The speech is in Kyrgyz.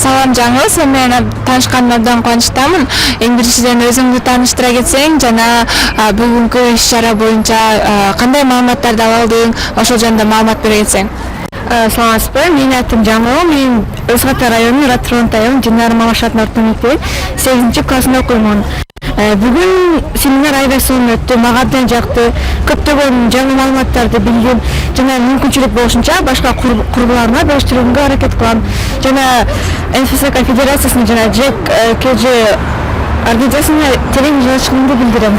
Салам жаңыл, сен менен таанышканыма абдан кубанычтамын. Эң биринчиден өзүңдү тааныштыра кетсең жана бүгүнкү иш-чара боюнча кандай маалыматтарды ала алдың, ошол жөнүндө маалымат бере кетсең. Саламатсызбы, менин атым Жаңыл, мен Өз Ата районунун Ратронт айылынын Жинар Малашатын орто мектебинин 8 классында окуймун. Бүгүн семинар аябай сонун өттү, мага абдан жакты. Көптөгөн жаңы маалыматтарды билдим жана мүмкүнчүлүк болушунча башка курбуларыма бериштирүүгө аракет кылам. Жана НФСК Федерациясына жана ЖЭК КЖ организациясына терең ишеничимди билдирем.